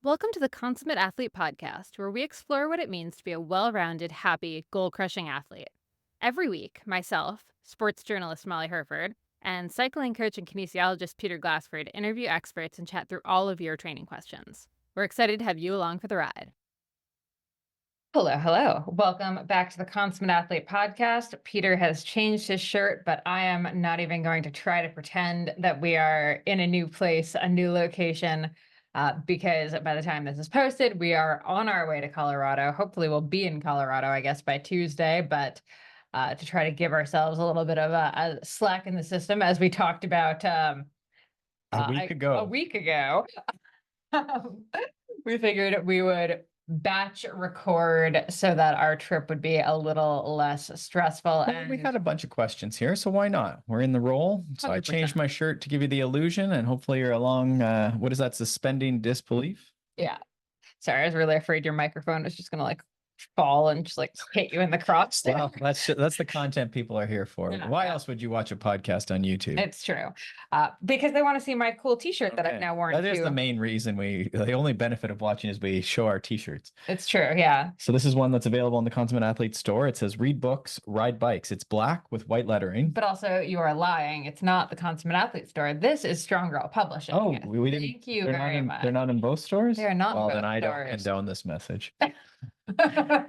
Welcome to the Consummate Athlete Podcast, where we explore what it means to be a well rounded, happy, goal crushing athlete. Every week, myself, sports journalist Molly Herford, and cycling coach and kinesiologist Peter Glassford interview experts and chat through all of your training questions. We're excited to have you along for the ride. Hello, hello. Welcome back to the Consummate Athlete Podcast. Peter has changed his shirt, but I am not even going to try to pretend that we are in a new place, a new location, because by the time this is posted, we are on our way to Colorado. Hopefully, we'll be in Colorado, I guess, by Tuesday, but to try to give ourselves a little bit of a slack in the system, as we talked about A week ago. a week ago. We figured we would batch record so that our trip would be a little less stressful. Well, we had a bunch of questions here, so why not? We're in the role. So I 100%. changed my shirt to give you the illusion, and hopefully you're along. What is that? Suspending disbelief? Yeah. Sorry, I was really afraid your microphone was just gonna like fall and just like hit you in the crotch there. Well, that's the content people are here for. Yeah, Why yeah. else would you watch a podcast on YouTube? It's true. Because they want to see my cool t-shirt that I've Okay. now worn That is too. the main reason the only benefit of watching is we show our t-shirts. It's true, yeah. So this is one that's available in the Consummate Athlete store. It says read books, ride bikes. It's black with white lettering. But also you are lying. It's not the Consummate Athlete store. This is Strong Girl Publishing. Oh, we didn't. Thank you They're very not much. They're not in both stores? They are not in Well, both then I don't stores. condone this message. But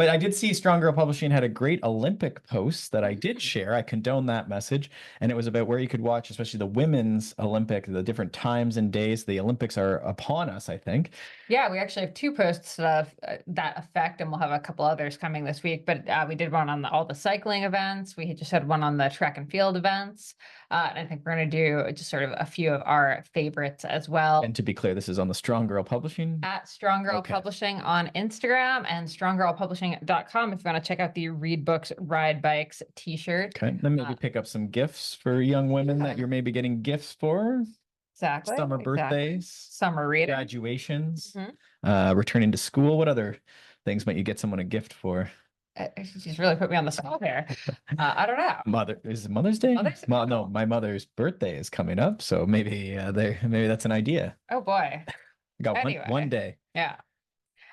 I did see Strong Girl Publishing had a great Olympic post that I did share. I condone that message. And it was about where you could watch, especially the women's Olympic, the different times and days. The Olympics are upon us, I think. Yeah, we actually have two posts of that effect, and we'll have a couple others coming this week. But we did one on all the cycling events. We just had one on the track and field events. And I think we're going to do just sort of a few of our favorites as well. And to be clear, this is on the Strong Girl Publishing. At Strong Girl Publishing on Instagram and stronggirlpublishing.com if you want to check out the Read Books, Ride Bikes t-shirt. Okay, then maybe pick up some gifts for young women that you're maybe getting gifts for. Exactly. Summer birthdays. Summer reading. Graduations. Returning to school. What other things might you get someone a gift for? She's really put me on the spot there. I don't know. Is it Mother's Day? Mother's Day? No, my mother's birthday is coming up, so maybe maybe that's an idea. Oh boy. I got Anyway. one day. Yeah.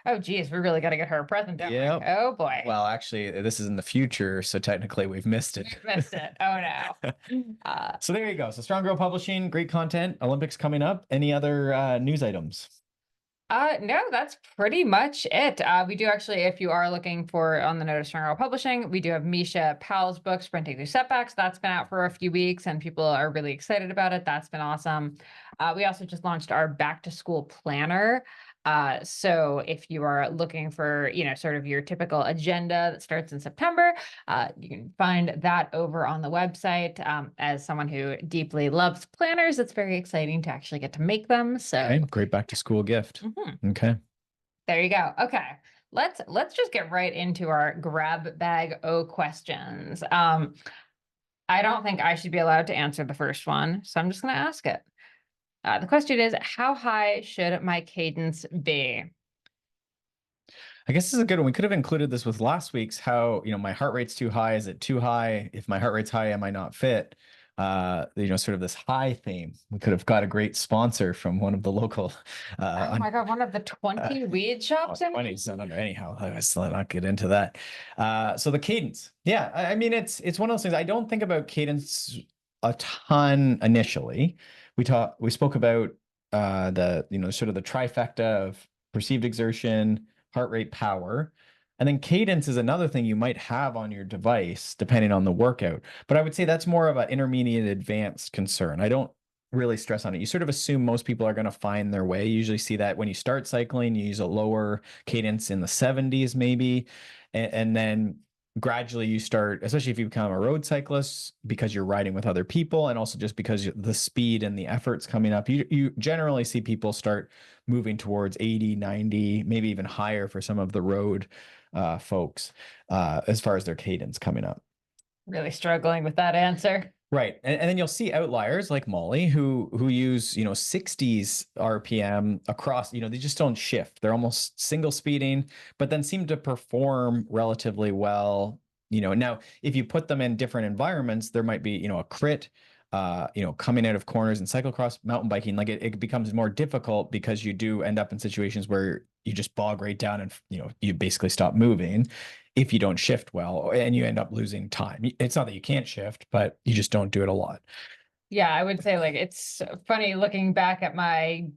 Oh geez, we really got to get her a present, don't we? Yep. Oh boy. Well, actually, this is in the future, so technically we've missed it. We've missed it. Oh no. So there you go. So Strong Girl Publishing, great content. Olympics coming up. Any other news items? No, that's pretty much it. We do actually, if you are looking for on the note of Strong Girl Publishing, we do have Misha Powell's book, Sprinting Through Setbacks. That's been out for a few weeks and people are really excited about it. That's been awesome. We also just launched our back to school planner. So if you are looking for, sort of your typical agenda that starts in September, you can find that over on the website. As someone who deeply loves planners, it's very exciting to actually get to make them. So Okay, great back to school gift. Okay. There you go. Okay. Let's just get right into our grab bag questions. I don't think I should be allowed to answer the first one, so I'm just going to ask it. The question is, how high should my cadence be? I guess this is a good one. We could have included this with last week's how, my heart rate's too high. Is it too high? If my heart rate's high, am I not fit? Sort of this high theme. We could have got a great sponsor from one of the local. Oh my God, one of the 20 weed shops in 20, so anyhow, let's not get into that. So the cadence. Yeah, I mean, it's one of those things. I don't think about cadence a ton initially. We spoke about sort of the trifecta of perceived exertion, heart rate, power. And then cadence is another thing you might have on your device, depending on the workout. But I would say that's more of an intermediate advanced concern. I don't really stress on it. You sort of assume most people are going to find their way. You usually see that when you start cycling, you use a lower cadence in the 70s, maybe. And then gradually you start, especially if you become a road cyclist, because you're riding with other people, and also just because the speed and the effort's coming up, you generally see people start moving towards 80, 90, maybe even higher for some of the road folks as far as their cadence coming up. Really struggling with that answer. Right. And then you'll see outliers like Molly who use, 60s RPM across, they just don't shift. They're almost single speeding, but then seem to perform relatively well. Now if you put them in different environments, there might be, a crit coming out of corners and cyclocross, mountain biking, like it becomes more difficult because you do end up in situations where you just bog right down and, you basically stop moving if you don't shift well and you end up losing time. It's not that you can't shift, but you just don't do it a lot. Yeah, I would say like it's funny looking back at my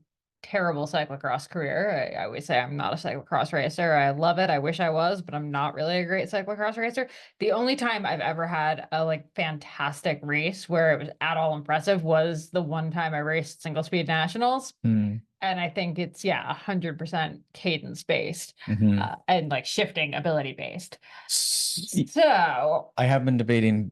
terrible cyclocross career. I always say I'm not a cyclocross racer. I love it. I wish I was, but I'm not really a great cyclocross racer. The only time I've ever had a like fantastic race where it was at all impressive was the one time I raced single speed nationals. Mm. And I think it's, yeah, 100% cadence based, Mhm. and like shifting ability based. S- So I have been debating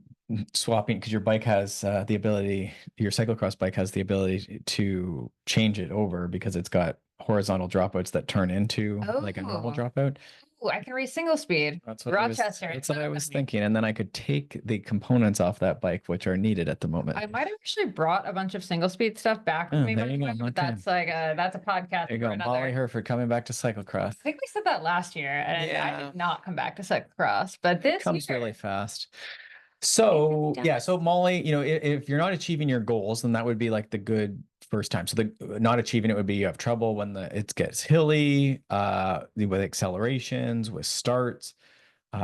swapping because your bike has the ability, your cyclocross bike has the ability to change it over because it's got horizontal dropouts that turn into like a normal oh, dropout. ooh, I can race single speed. That's what I was Rochester, that's it's what not I gonna was be. thinking. And then I could take the components off that bike, which are needed at the moment. I might have actually brought a bunch of single speed stuff back with Oh, me, there by you the go. way, but Okay. that's a podcast There you for go. Molly another. Herford coming back to cyclocross. I think we said that last year, and I Yeah, did not come back to cyclocross, but it this comes really year fast. it So yeah, does. so Molly, if you're not achieving your goals, then that would be like the good first time. So the not achieving it would be you have trouble when it gets hilly, with accelerations, with starts.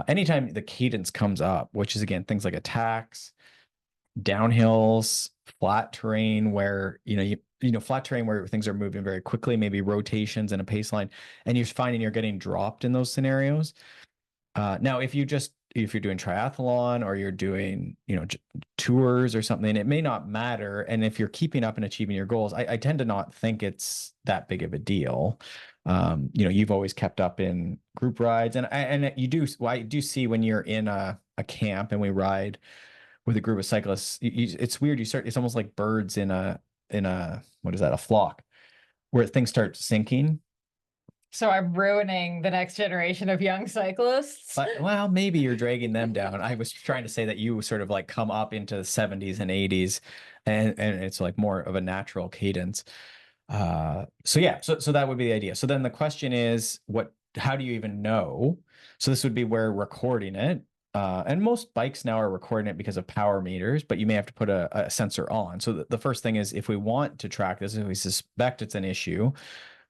Anytime the cadence comes up, which is again things like attacks, downhills, flat terrain where flat terrain where things are moving very quickly, maybe rotations and a pace line, and you're finding you're getting dropped in those scenarios. Now, if you're doing triathlon or you're doing tours or something, it may not matter. And if you're keeping up and achieving your goals, I tend to not think it's that big of a deal. You've always kept up in group rides, and you do. Well, I do see when you're in a camp and we ride with a group of cyclists. It's weird. It's almost like birds in a what is that? A flock where things start sinking. So I'm ruining the next generation of young cyclists. But well, maybe you're dragging them down. I was trying to say that you sort of like come up into the 70s and 80s, and it's like more of a natural cadence. So yeah, so that would be the idea. So then the question is, how do you even know? So this would be where recording it. And most bikes now are recording it because of power meters, but you may have to put a sensor on. So the first thing is if we want to track this, if we suspect it's an issue,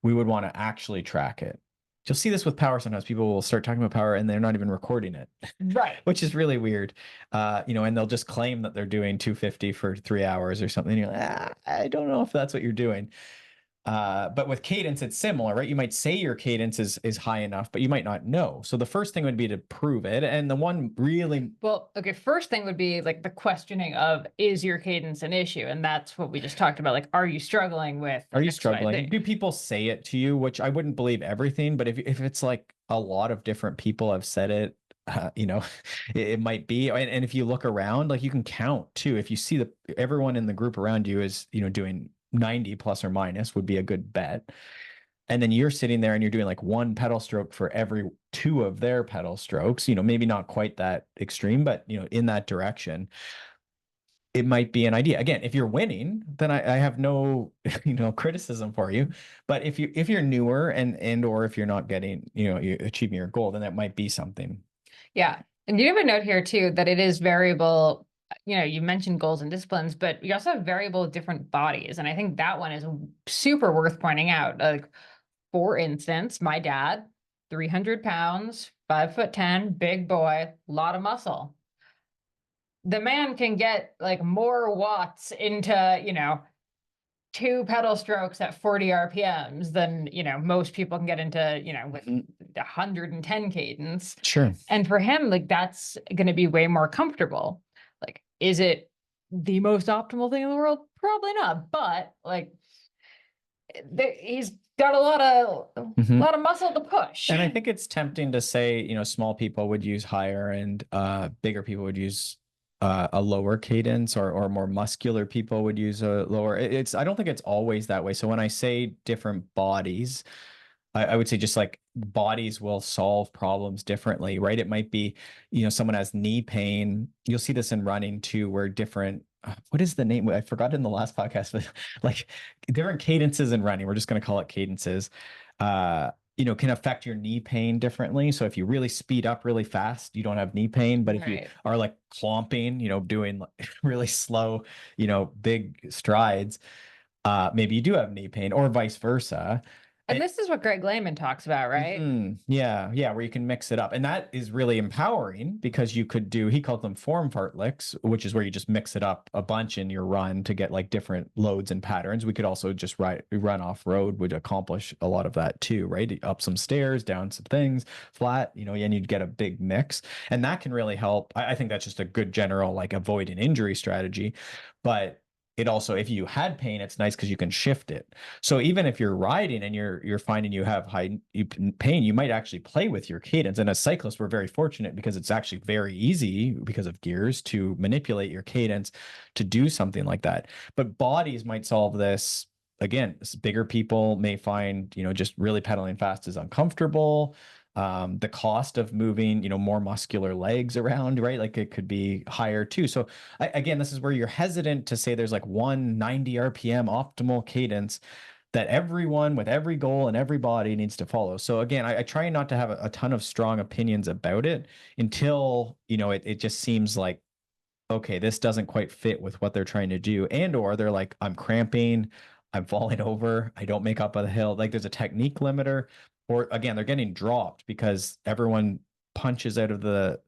we would want to actually track it. You'll see this with power sometimes. People will start talking about power and they're not even recording it, Right. which is really weird. And they'll just claim that they're doing 250 for 3 hours or something. You're like, I don't know if that's what you're doing. But with cadence, it's similar, right? You might say your cadence is high enough, but you might not know. So the first thing would be to prove it. And the one really Well, okay, first thing would be like the questioning of, is your cadence an issue? And that's what we just talked about. Like, are you struggling with are you X, Y, struggling? Z? Do people say it to you? Which I wouldn't believe everything, but if it's like a lot of different people have said it, it might be. And if you look around, like you can count too. If you see everyone in the group around you is, doing 90 plus or minus would be a good bet. And then you're sitting there and you're doing like one pedal stroke for every two of their pedal strokes, maybe not quite that extreme, but in that direction it might be an idea. Again, if you're winning, then I have no criticism for you. But if you're newer and or if you're not getting you achieving your goal, then that might be something. Yeah. And you have a note here too that it is variable. You mentioned goals and disciplines, but you also have variable different bodies. And I think that one is super worth pointing out. Like, for instance, my dad, 300 pounds, 5'10", big boy, lot of muscle. The man can get like more watts into, two pedal strokes at 40 RPMs than, most people can get into, with Mhm. 110 cadence. Sure. And for him, like that's going to be way more comfortable. Like, is it the most optimal thing in the world? Probably not. But like, he's got Mhm. lot of muscle to push. And I think it's tempting to say, small people would use higher and bigger people would use a lower cadence or more muscular people would use a lower. I don't think it's always that way. So when I say different bodies, I would say just like bodies will solve problems differently, right? It might be, someone has knee pain. You'll see this in running too, where different, what is the name? I forgot in the last podcast, but like different cadences in running. We're just going to call it cadences. can affect your knee pain differently. So if you really speed up really fast, you don't have knee pain. But if you Right. are like clomping, doing really slow, big strides, maybe you do have knee pain or vice versa. And this is what Greg Lehman talks about, right? Yeah, yeah, where you can mix it up. And that is really empowering because you could he called them form fartleks, which is where you just mix it up a bunch in your run to get like different loads and patterns. We could also just run off road, would accomplish a lot of that too, right? Up some stairs, down some things, flat, and you'd get a big mix. And that can really help. I think that's just a good general like avoid an injury strategy. But it also, if you had pain, it's nice because you can shift it. So even if you're riding and you're finding you have pain, you might actually play with your cadence. And as cyclists, we're very fortunate because it's actually very easy because of gears to manipulate your cadence to do something like that. But bodies might solve this. Again, bigger people may find, just really pedaling fast is uncomfortable. The cost of moving, more muscular legs around, right? Like it could be higher too. So again, this is where you're hesitant to say there's like 190 RPM optimal cadence that everyone with every goal and every body needs to follow. So again, I try not to have a ton of strong opinions about it until, it just seems like, okay, this doesn't quite fit with what they're trying to do. And or they're like, I'm cramping, I'm falling over, I don't make up a hill. Like there's a technique limiter. Or again, they're getting dropped because everyone punches out of the,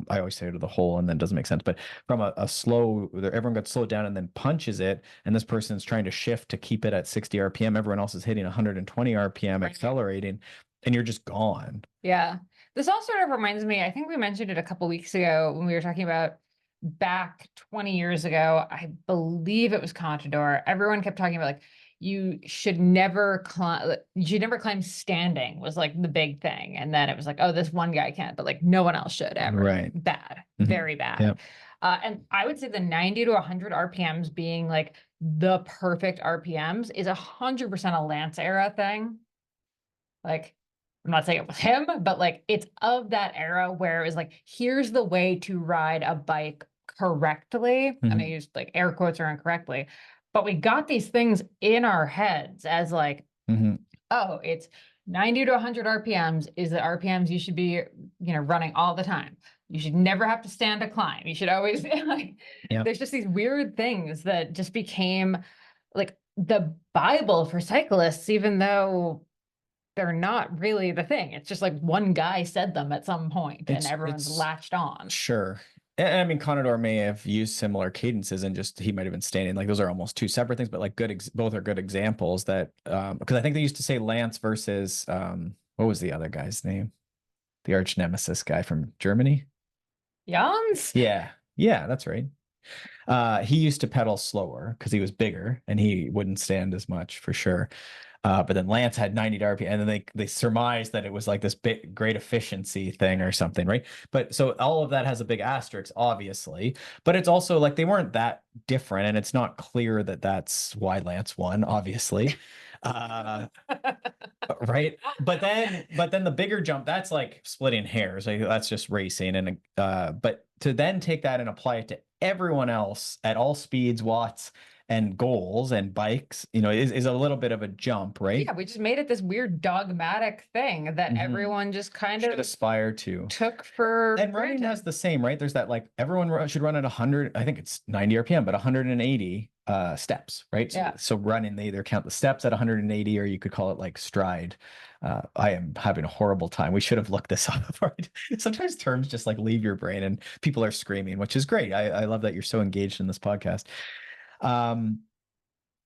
I always say out of the hole and then it doesn't make sense, but from a slow, everyone got slowed down and then punches it. And this person's trying to shift to keep it at 60 RPM. Everyone else is hitting 120 RPM, Right. accelerating, and you're just gone. Yeah. This all sort of reminds me, I think we mentioned it a couple weeks ago when we were talking about back 20 years ago. I believe it was Contador. Everyone kept talking about like you should never climb standing was like the big thing. And then it was like, oh, this one guy can't, but like no one else should ever. Right. Bad, Mhm. very bad. Yeah. And I would say the 90 to 100 RPMs being like the perfect RPMs is 100% a Lance era thing. Like, I'm not saying it was him, but like it's of that era where it was like, here's the way to ride a bike correctly. And I Mhm. used like air quotes or incorrectly, but we got these things in our heads as like, Mhm. oh, it's 90 to 100 RPMs is the RPMs you should be, running all the time. You should never have to stand a climb. You should always like, Yeah. there's just these weird things that just became like the Bible for cyclists, even though they're not really the thing. It's just like one guy said them at some point and everyone's It's latched on. sure. And I mean, Conador may have used similar cadences and just he might have been standing like those are almost two separate things, but like both are good examples that because I think they used to say Lance versus what was the other guy's name? The arch nemesis guy from Germany. Jans? Yeah. Yeah, that's right. He used to pedal slower because he was bigger and he wouldn't stand as much for sure. But then Lance had 90 RPM, and then they surmised that it was like this big great efficiency thing or something, right? But so all of that has a big asterisk, obviously. But it's also like they weren't that different, and it's not clear that that's why Lance won, obviously. Uh, right. But then the bigger jump, that's like splitting hairs. Like that's just racing. And but to then take that and apply it to everyone else at all speeds, watts, and goals and bikes, is a little bit of a jump, right? Yeah, we just made it this weird dogmatic thing that Mhm. everyone just kind Should of aspire to. took for And running granted. has the same, right? There's that like everyone should run at 100, I think it's 90 RPM, but 180 steps, right? So, Yeah. so running, they either count the steps at 180 or you could call it like stride. I am having a horrible time. We should have looked this up. Right? Sometimes terms just like leave your brain and people are screaming, which is great. I love that you're so engaged in this podcast. Um,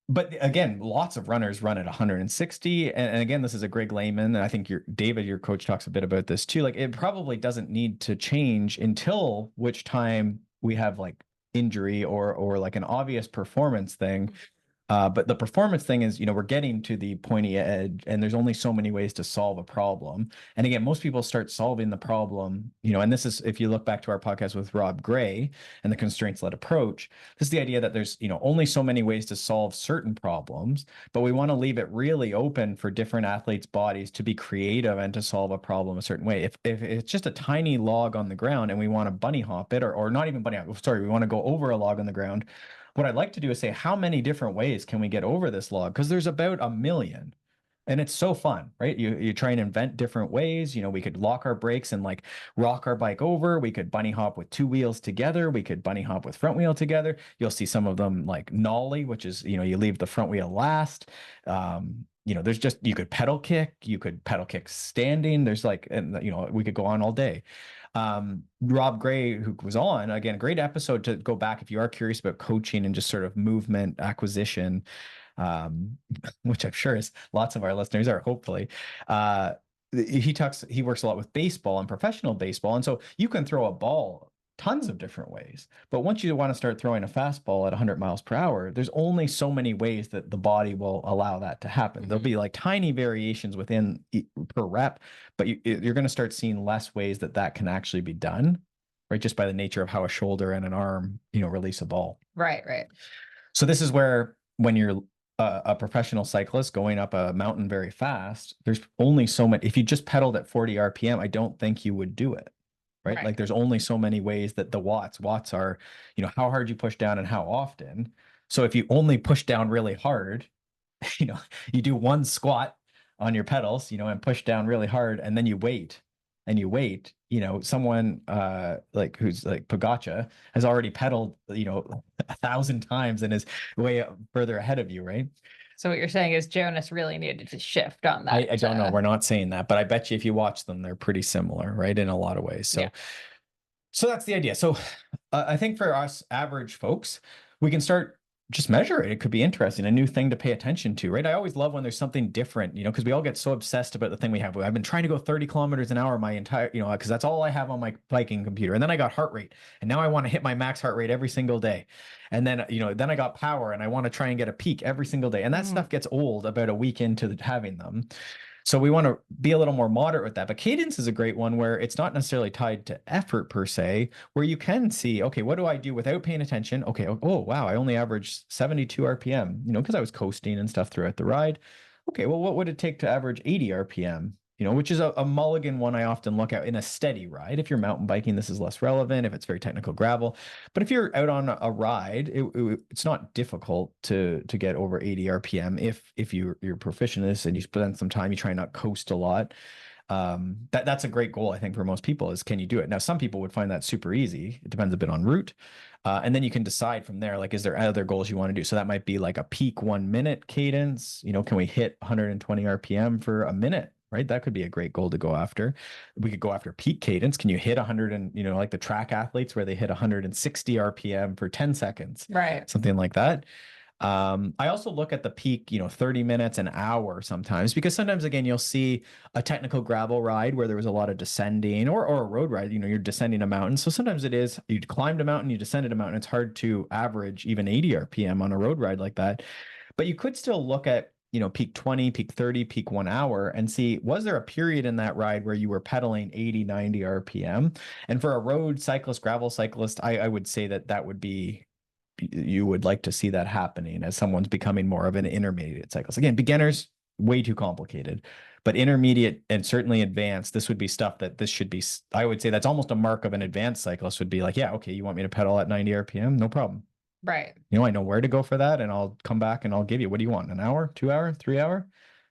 but again, lots of runners run at 160. And again, this is a Greg Lehman. And I think David, your coach, talks a bit about this too. Like it probably doesn't need to change until which time we have like injury or like an obvious performance thing. But the performance thing is, we're getting to the pointy edge, and there's only so many ways to solve a problem. And again, most people start solving the problem, and this is if you look back to our podcast with Rob Gray and the constraints-led approach, this is the idea that there's, only so many ways to solve certain problems, but we want to leave it really open for different athletes' bodies to be creative and to solve a problem a certain way. If it's just a tiny log on the ground and we want to bunny hop it, or not even bunny hop, sorry, we want to go over a log on the ground. What I'd like to do is say, how many different ways can we get over this log? Because there's about a million. And it's so fun, right? You try and invent different ways. We could lock our brakes and like rock our bike over. We could bunny hop with two wheels together. We could bunny hop with front wheel together. You'll see some of them like nollie, which is, you leave the front wheel last. There's just, you could pedal kick standing. There's like, and we could go on all day. Rob Gray, who was on, again, a great episode to go back if you are curious about coaching and just sort of movement acquisition, um, which I'm sure is lots of our listeners are, hopefully. He works a lot with baseball and professional baseball. And so you can throw a ball tons of different ways. But once you want to start throwing a fastball at 100 miles per hour, there's only so many ways that the body will allow that to happen. There'll be like tiny variations within per rep, but you're going to start seeing less ways that can actually be done, right? Just by the nature of how a shoulder and an arm, release a ball. Right, right. So this is where when you're a professional cyclist going up a mountain very fast, there's only so many. If you just pedaled at 40 RPM, I don't think you would do it. Right. Like there's only so many ways that the watts are, how hard you push down and how often. So if you only push down really hard, you know, you do one squat on your pedals, and push down really hard, and then you wait and you wait, someone like who's like Pogača has already pedaled, 1,000 times and is way further ahead of you, right? So what you're saying is Jonas really needed to shift on that. I don't know. We're not saying that, but I bet you if you watch them, they're pretty similar, right? In a lot of ways. So, Yeah. so that's the idea. So I think for us average folks, we can start just measure it. It could be interesting, a new thing to pay attention to, right? I always love when there's something different, because we all get so obsessed about the thing we have. I've been trying to go 30 kilometers an hour my entire, because that's all I have on my biking computer. And then I got heart rate, and now I want to hit my max heart rate every single day. And then, then I got power, and I want to try and get a peak every single day. And that stuff gets old about a week into having them. So we want to be a little more moderate with that. But cadence is a great one where it's not necessarily tied to effort per se, where you can see, okay, what do I do without paying attention? Okay, oh wow, I only averaged 72 RPM, because I was coasting and stuff throughout the ride. Okay, well, what would it take to average 80 RPM? Which is a mulligan one I often look at in a steady ride. If you're mountain biking, this is less relevant if it's very technical gravel. But if you're out on a ride, it's not difficult to get over 80 RPM if you're proficient in this and you spend some time, you try not coast a lot. That's a great goal, I think, for most people is, can you do it? Now, some people would find that super easy. It depends a bit on route. And then you can decide from there, like, is there other goals you want to do? So that might be like a peak 1 minute cadence. Can we hit 120 RPM for a minute? Right. That could be a great goal to go after. We could go after peak cadence. Can you hit 100 and, like the track athletes where they hit 160 RPM for 10 seconds? Right. Something like that. I also look at the peak, 30 minutes, an hour sometimes, because sometimes, again, you'll see a technical gravel ride where there was a lot of descending or a road ride, you're descending a mountain. So sometimes it is, you climbed a mountain, you descended a mountain. It's hard to average even 80 RPM on a road ride like that. But you could still look at, peak 20, peak 30, peak 1 hour and see, was there a period in that ride where you were pedaling 80, 90 RPM? And for a road cyclist, gravel cyclist, I would say that would be, you would like to see that happening as someone's becoming more of an intermediate cyclist. Again, beginners, way too complicated, but intermediate and certainly advanced, this would be stuff that this should be, I would say that's almost a mark of an advanced cyclist would be like, yeah, okay, you want me to pedal at 90 RPM? No problem. Right. I know where to go for that, and I'll come back and I'll give you, what do you want? An hour, 2 hour, 3 hour?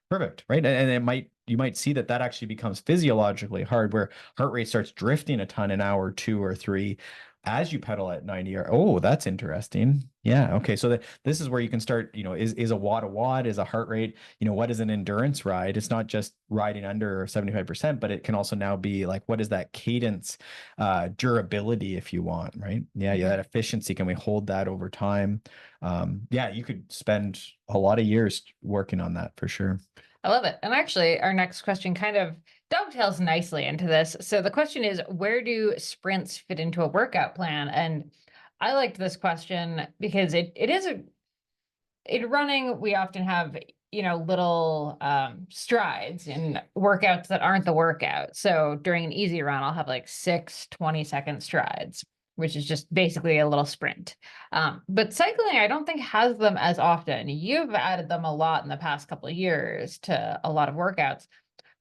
Perfect. Right. And you might see that actually becomes physiologically hard, where heart rate starts drifting a ton an hour, 2 or 3 as you pedal at 90 or, oh, that's interesting. Yeah. Okay. So this is where you can start, is a watt, is a heart rate, what is an endurance ride? It's not just riding under 75%, but it can also now be like, what is that cadence, durability, if you want, right? Yeah. That efficiency. Can we hold that over time? Yeah, you could spend a lot of years working on that for sure. I love it. And actually, our next question kind of dovetails nicely into this. So the question is, where do sprints fit into a workout plan? And I liked this question because it is in running, we often have, little strides in workouts that aren't the workout. So during an easy run, I'll have like 6 20-second strides, which is just basically a little sprint. But cycling, I don't think has them as often. You've added them a lot in the past couple of years to a lot of workouts.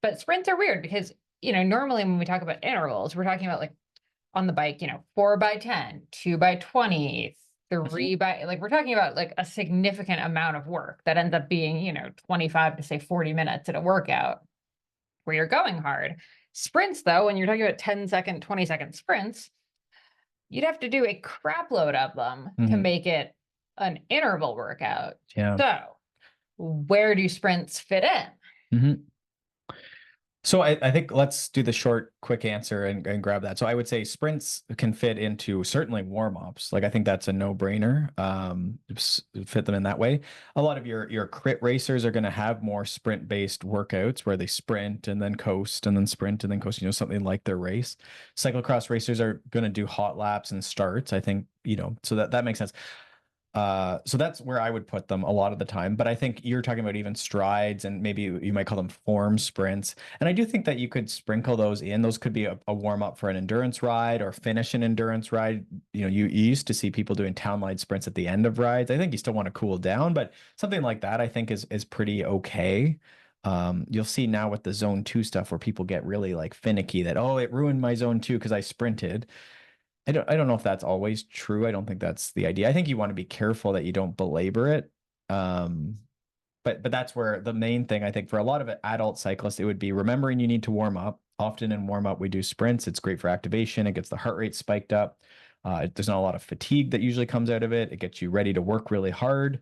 But sprints are weird because, normally when we talk about intervals, we're talking about like on the bike, 4 by 10, 2 by 20, three by like we're talking about like a significant amount of work that ends up being, 25 to say 40 minutes at a workout where you're going hard. Sprints, though, when you're talking about 10-second, 20-second sprints, you'd have to do a crap load of them to Mhm. make it an interval workout. Yeah. So, where do sprints fit in? Mhm. So I think let's do the short, quick answer and grab that. So I would say sprints can fit into certainly warm-ups. Like I think that's a no-brainer. Fit them in that way. A lot of your crit racers are going to have more sprint-based workouts where they sprint and then coast and then sprint and then coast, something like their race. Cyclocross racers are going to do hot laps and starts. I think, so that makes sense. So that's where I would put them a lot of the time. But I think you're talking about even strides and maybe you might call them form sprints. And I do think that you could sprinkle those in. Those could be a warm up for an endurance ride or finish an endurance ride. You used to see people doing town-wide sprints at the end of rides. I think you still want to cool down, but something like that I think is pretty okay. You'll see now with the zone 2 stuff where people get really like finicky that, oh, it ruined my zone 2 because I sprinted. I don't know if that's always true. I don't think that's the idea. I think you want to be careful that you don't belabor it. Um, but that's where the main thing I think for a lot of adult cyclists, it would be remembering you need to warm up. Often in warm up, we do sprints. It's great for activation. It gets the heart rate spiked up. There's not a lot of fatigue that usually comes out of it. It gets you ready to work really hard.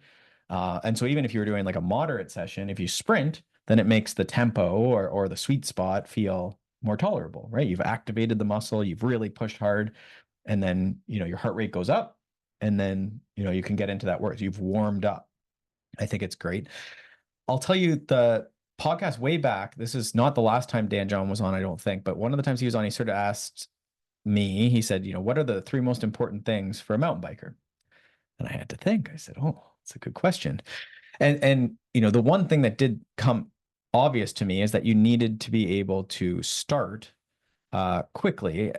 And so even if you were doing like a moderate session, if you sprint, then it makes the tempo or the sweet spot feel more tolerable, right? You've activated the muscle, you've really pushed hard, and then your heart rate goes up, and then you can get into that work. You've warmed up. I think it's great. I'll tell you the podcast way back. This is not the last time Dan John was on, I don't think, but one of the times he was on, he sort of asked me, he said, what are the three most important things for a mountain biker? And I had to think. I said, oh, that's a good question. And the one thing that did come obvious to me is that you needed to be able to start quickly,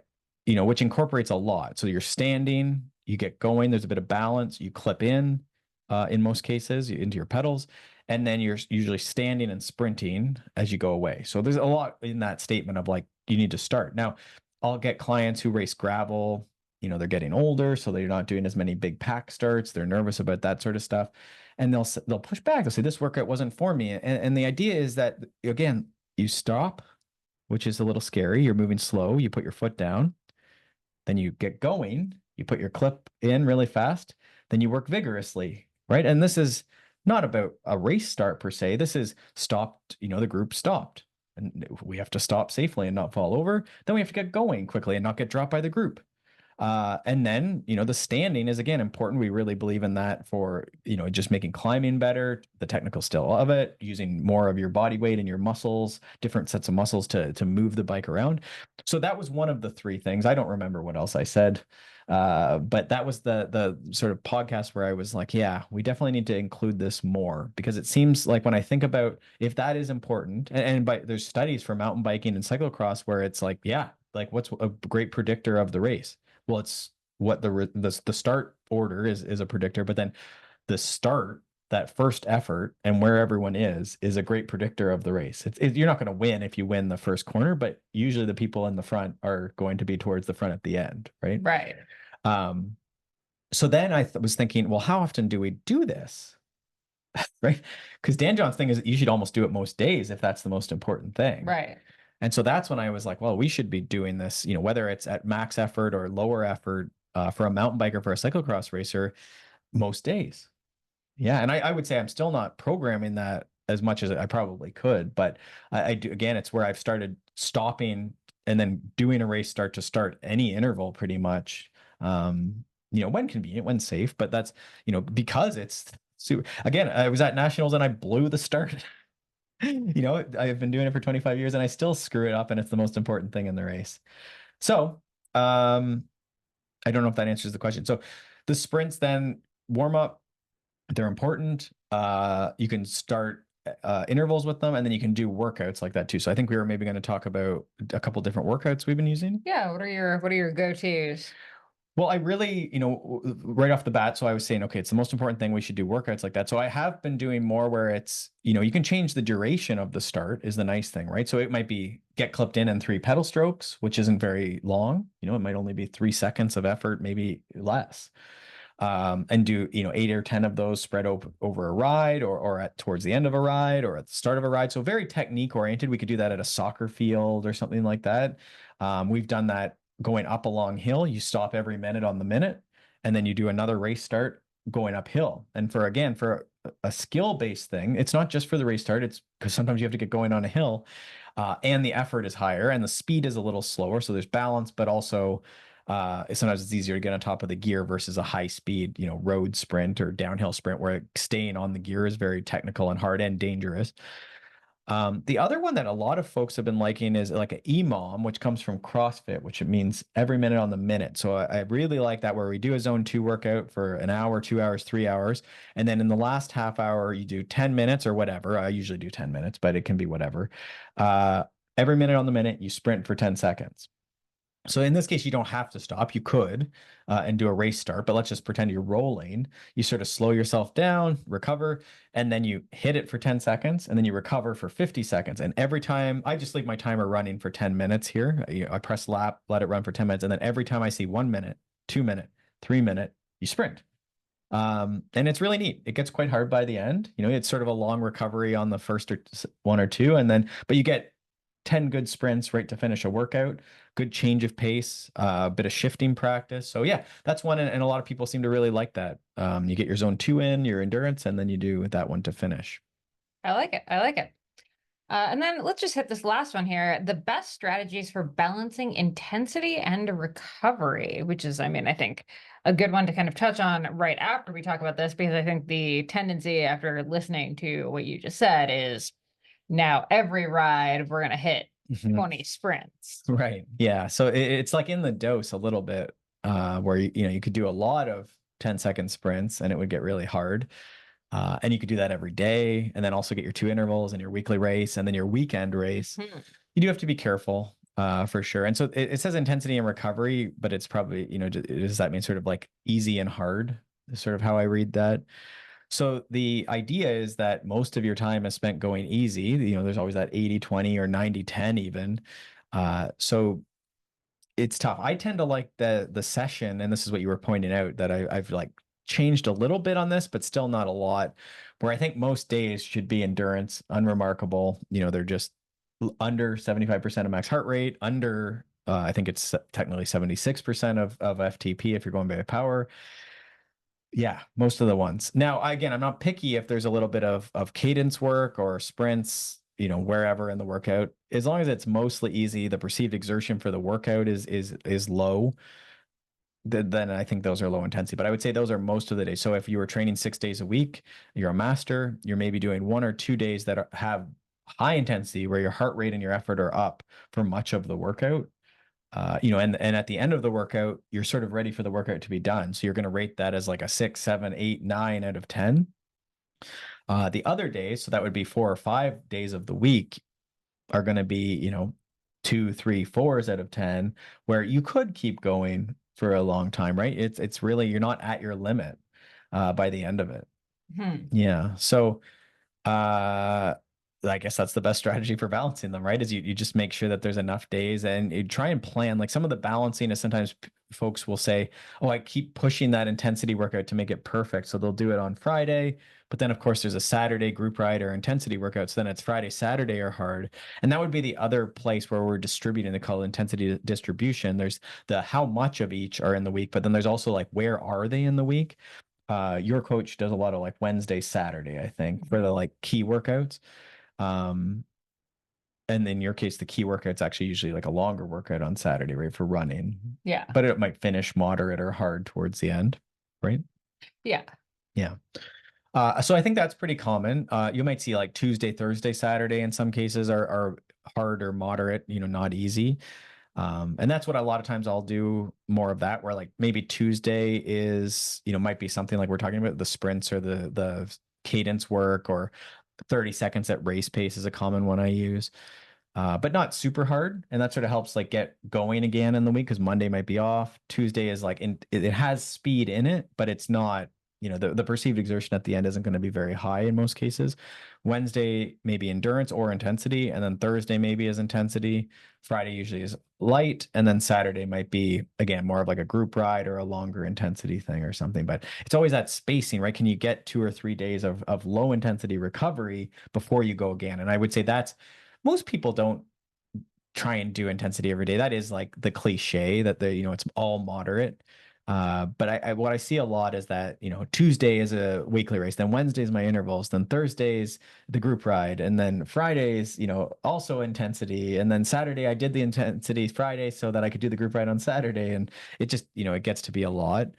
which incorporates a lot. So you're standing, you get going, there's a bit of balance, you clip in most cases, into your pedals, and then you're usually standing and sprinting as you go away. So there's a lot in that statement of like, you need to start. Now, I'll get clients who race gravel, they're getting older, so they're not doing as many big pack starts. They're nervous about that sort of stuff. And they'll push back. They'll say, this workout wasn't for me. And the idea is that, again, you stop, which is a little scary. You're moving slow. You put your foot down. Then you get going. You put your clip in really fast. Then you work vigorously, right? And this is not about a race start per se. This is stopped, the group stopped. And we have to stop safely and not fall over. Then we have to get going quickly and not get dropped by the group. And then, the standing is again important. We really believe in that for, just making climbing better, the technical skill of it, using more of your body weight and your muscles, different sets of muscles to move the bike around. So that was one of the three things. I don't remember what else I said. But that was the sort of podcast where I was like, yeah, we definitely need to include this more, because it seems like when I think about if that is important, there's studies for mountain biking and cyclocross where it's like, yeah, like what's a great predictor of the race? Well, it's what the start order is a predictor, but then the start, that first effort and where everyone is a great predictor of the race. You're not going to win if you win the first corner, but usually the people in the front are going to be towards the front at the end, right? Right. So then I was thinking, well, how often do we do this? Right? Because Dan John's thing is you should almost do it most days if that's the most important thing. Right. And so that's when I was like, well, we should be doing this, whether it's at max effort or lower effort, for a mountain biker, for a cyclocross racer, most days. Yeah. And I would say I'm still not programming that as much as I probably could, but I do, again, it's where I've started stopping and then doing a race start to start any interval pretty much. When convenient, when safe, but that's, because it's super, again, I was at nationals and I blew the start. I've been doing it for 25 years and I still screw it up, and it's the most important thing in the race. So, I don't know if that answers the question. So the sprints then warm up, they're important. You can start intervals with them, and then you can do workouts like that too. So I think we were maybe going to talk about a couple different workouts we've been using. Yeah. What are your go-tos? Well, I really, right off the bat, so I was saying, okay, it's the most important thing. We should do workouts like that. So I have been doing more where it's, you can change the duration of the start is the nice thing, right? So it might be get clipped in 3 pedal strokes, which isn't very long. It might only be 3 seconds of effort, maybe less. and do 8 or 10 of those spread over a ride, or at towards the end of a ride, or at the start of a ride. So very technique oriented. We could do that at a soccer field or something like that. We've done that going up a long hill. You stop every minute on the minute, and then you do another race start going uphill. And for a skill based thing, it's not just for the race start. It's because sometimes you have to get going on a hill, and the effort is higher and the speed is a little slower. So there's balance, but also sometimes it's easier to get on top of the gear versus a high speed, road sprint or downhill sprint where staying on the gear is very technical and hard and dangerous. The other one that a lot of folks have been liking is like an EMOM, which comes from CrossFit, which it means every minute on the minute. So I really like that, where we do a zone 2 workout for an hour, 2 hours, 3 hours. And then in the last half hour, you do 10 minutes or whatever. I usually do 10 minutes, but it can be whatever. Every minute on the minute, you sprint for 10 seconds. So in this case, you don't have to stop. You could and do a race start, but let's just pretend you're rolling. You sort of slow yourself down, recover, and then you hit it for 10 seconds, and then you recover for 50 seconds. And every time I just leave my timer running for 10 minutes here, I press lap, let it run for 10 minutes. And then every time I see 1 minute, 2 minute, 3 minute, you sprint. And it's really neat. It gets quite hard by the end. It's sort of a long recovery on the first or one or two, but you get 10 good sprints right to finish a workout, good change of pace, a bit of shifting practice. So yeah, that's one. And a lot of people seem to really like that. You get your zone 2 in, your endurance, and then you do that one to finish. I like it. I like it. And then let's just hit this last one here. The best strategies for balancing intensity and recovery, which is, I think a good one to kind of touch on right after we talk about this, because I think the tendency after listening to what you just said is now every ride we're going to hit 20 sprints. Right. Yeah. So it's like in the dose a little bit, where you could do a lot of 10-second sprints and it would get really hard. And you could do that every day, and then also get your 2 intervals and your weekly race and then your weekend race. You do have to be careful, for sure. And so it says intensity and recovery, but it's probably, does that mean sort of like easy and hard is sort of how I read that. So the idea is that most of your time is spent going easy. There's always that 80-20 or 90-10 even. So it's tough. I tend to like the session, and this is what you were pointing out, that I've like changed a little bit on this, but still not a lot, where I think most days should be endurance, unremarkable. They're just under 75% of max heart rate, under I think it's technically 76% of FTP if you're going by power. Yeah, most of the ones. Now, again, I'm not picky if there's a little bit of cadence work or sprints, wherever in the workout. As long as it's mostly easy, the perceived exertion for the workout is low, then I think those are low intensity. But I would say those are most of the days. So if you were training 6 days a week, you're a master, you're maybe doing 1 or 2 days that have high intensity where your heart rate and your effort are up for much of the workout. And at the end of the workout, you're sort of ready for the workout to be done. So you're going to rate that as like a 6, 7, 8, 9 out of 10. The other days, so that would be 4 or 5 days of the week, are going to be, 2, 3, 4s out of 10, where you could keep going for a long time, right? It's really, you're not at your limit by the end of it. Yeah. So I guess that's the best strategy for balancing them, right? Is you just make sure that there's enough days, and you try and plan. Like some of the balancing is sometimes folks will say, oh, I keep pushing that intensity workout to make it perfect. So they'll do it on Friday, but then of course there's a Saturday group ride or intensity workout. So then it's Friday, Saturday are hard. And that would be the other place where we're distributing the call intensity distribution. There's the how much of each are in the week, but then there's also like, where are they in the week? Your coach does a lot of like Wednesday, Saturday, I think, for the like key workouts. And in your case, the key workout's actually usually like a longer workout on Saturday, right? For running. Yeah. But it might finish moderate or hard towards the end, right? Yeah. Yeah. So I think that's pretty common. You might see like Tuesday, Thursday, Saturday in some cases are hard or moderate, not easy. And that's what a lot of times I'll do more of that, where like maybe Tuesday is, might be something like we're talking about, the sprints or the cadence work, or 30 seconds at race pace is a common one I use. But not super hard. And that sort of helps like get going again in the week, because Monday might be off. Tuesday is like, it has speed in it, but it's not, the perceived exertion at the end isn't going to be very high in most cases. Wednesday, maybe endurance or intensity. And then Thursday maybe is intensity. Friday usually is light, and then Saturday might be again more of like a group ride or a longer intensity thing or something. But it's always that spacing, right? Can you get 2 or 3 days of low intensity recovery before you go again? And I would say that's most people don't try and do intensity every day. That is like the cliche that it's all moderate. But what I see a lot is that, Tuesday is a weekly race, then Wednesday's my intervals, then Thursday's the group ride, and then Fridays, also intensity. And then Saturday I did the intensity Friday so that I could do the group ride on Saturday. And it just, it gets to be a lot.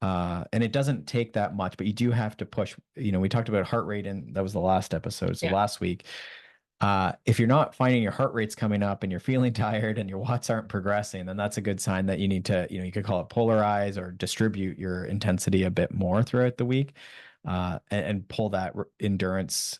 And it doesn't take that much, but you do have to push. We talked about heart rate, and that was the last episode. So Yeah. last week, if you're not finding your heart rate's coming up and you're feeling tired and your watts aren't progressing, then that's a good sign that you need to, you could call it polarize or distribute your intensity a bit more throughout the week, and pull that endurance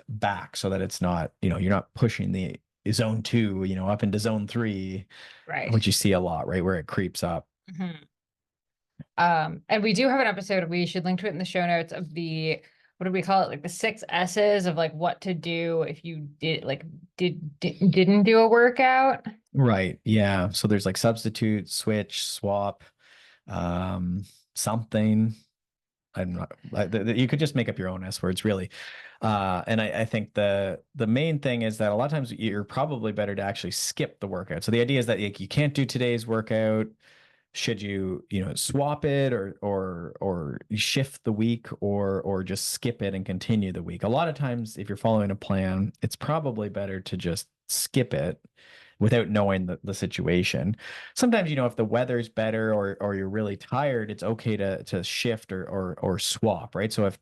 back so that it's not, you're not pushing the zone 2, up into zone 3, Right. which you see a lot, right, where it creeps up. Mhm. And we do have an episode, we should link to it in the show notes, of the, what do we call it? Like the 6 S's of like what to do if you didn't do a workout. Right. Yeah. So there's like substitute, switch, swap, something. I'm not. You could just make up your own S words, really. And I think the main thing is that a lot of times you're probably better to actually skip the workout. So the idea is that like, you can't do today's workout. Should you, swap it or shift the week or just skip it and continue the week? A lot of times, if you're following a plan, it's probably better to just skip it without knowing the situation. Sometimes, if the weather's better or you're really tired, it's okay to shift or swap, right? So if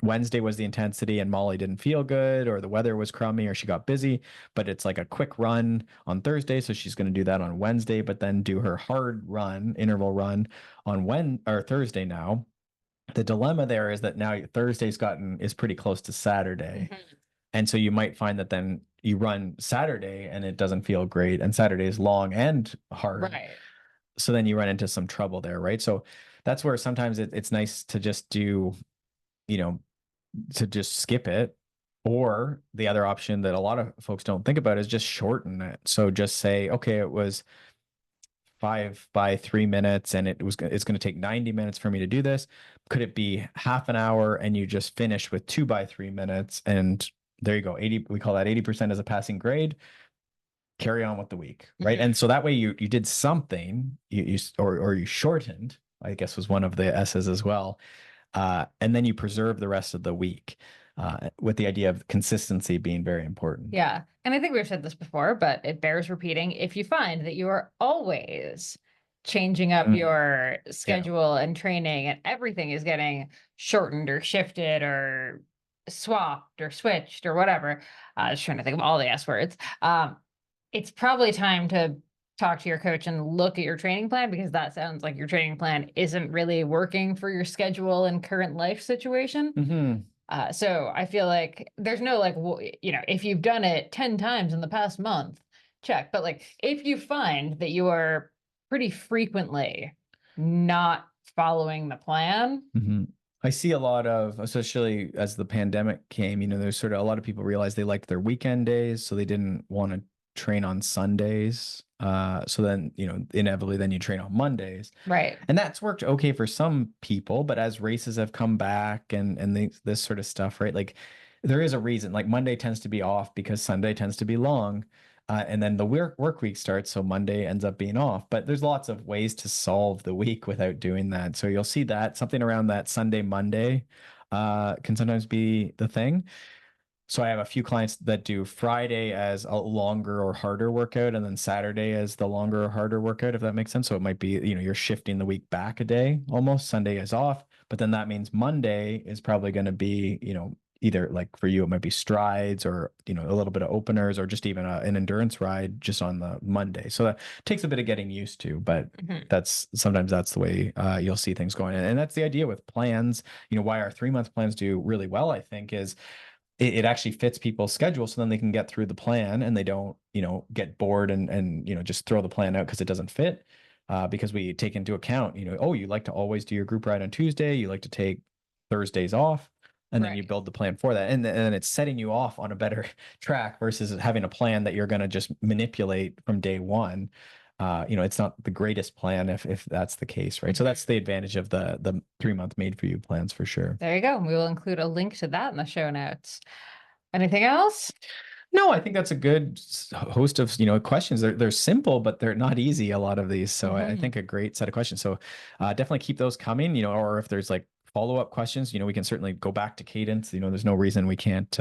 Wednesday was the intensity and Molly didn't feel good, or the weather was crummy, or she got busy, but it's like a quick run on Thursday. So she's going to do that on Wednesday, but then do her hard run, interval run on Thursday now. The dilemma there is that now Thursday's is pretty close to Saturday. Mhm. And so you might find that then you run Saturday and it doesn't feel great. And Saturday is long and hard. Right. So then you run into some trouble there, right? So that's where sometimes it's nice to just do, you know, to just skip it. Or the other option that a lot of folks don't think about is just shorten it. So just say, okay, it was 5 by 3 minutes and it's going to take 90 minutes for me to do this. Could it be half an hour and you just finish with 2 by 3 minutes? And there you go. 80, we call that 80% as a passing grade. Carry on with the week, right? Mhm. And so that way you did something, or you shortened, I guess was one of the S's as well. And then you preserve the rest of the week, with the idea of consistency being very important. Yeah. And I think we've said this before, but it bears repeating. If you find that you are always changing up your Yeah. schedule and training and everything is getting shortened or shifted or swapped or switched or whatever, I was trying to think of all the S words. It's probably time to talk to your coach and look at your training plan, because that sounds like your training plan isn't really working for your schedule and current life situation. Mm-hmm. So I feel like there's no like, if you've done it 10 times in the past month, check. But like, if you find that you are pretty frequently not following the plan. Mm-hmm. I see a lot of, especially as the pandemic came, there's sort of a lot of people realized they liked their weekend days, so they didn't want to train on Sundays. So then, inevitably, then you train on Mondays. Right. And that's worked okay for some people, but as races have come back and this sort of stuff, right? Like there is a reason. Like Monday tends to be off because Sunday tends to be long, and then the work week starts, so Monday ends up being off. But there's lots of ways to solve the week without doing that. So you'll see that something around that Sunday Monday can sometimes be the thing. So I have a few clients that do Friday as a longer or harder workout, and then Saturday as the longer or harder workout, if that makes sense. So it might be, you're shifting the week back a day almost. Sunday is off, but then that means Monday is probably going to be, either like for you, it might be strides or, a little bit of openers or just even an endurance ride just on the Monday. So that takes a bit of getting used to, but Mhm. sometimes that's the way you'll see things going. And that's the idea with plans, why our 3 month plans do really well, I think, is it actually fits people's schedule, so then they can get through the plan and they don't get bored and just throw the plan out because it doesn't fit, because we take into account, oh, you like to always do your group ride on Tuesday, you like to take Thursdays off, and then you Right. build the plan for that. And then it's setting you off on a better track versus having a plan that you're going to just manipulate from day one. It's not the greatest plan if that's the case, right? So Mhm. that's the advantage of the 3 month made for you plans for sure. There you go. We will include a link to that in the show notes. Anything else? No, I think that's a good host of questions. They're simple, but they're not easy. A lot of these, so I Mhm. think a great set of questions. So definitely keep those coming. Or if there's like follow-up questions, we can certainly go back to cadence. There's no reason we can't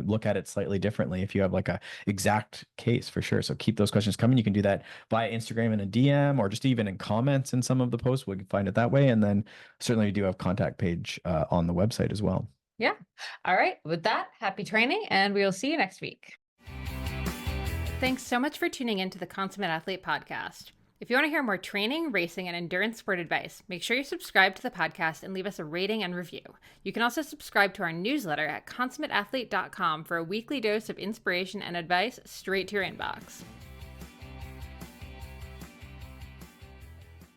look at it slightly differently if you have like a exact case for sure. So keep those questions coming. You can do that via Instagram in a DM or just even in comments in some of the posts. We can find it that way, and then certainly we do have contact page on the website as well. Yeah. All right. With that, happy training, and we will see you next week. Thanks so much for tuning in to the Consummate Athlete podcast. If you want to hear more training, racing, and endurance sport advice, make sure you subscribe to the podcast and leave us a rating and review. You can also subscribe to our newsletter at consummateathlete.com for a weekly dose of inspiration and advice straight to your inbox.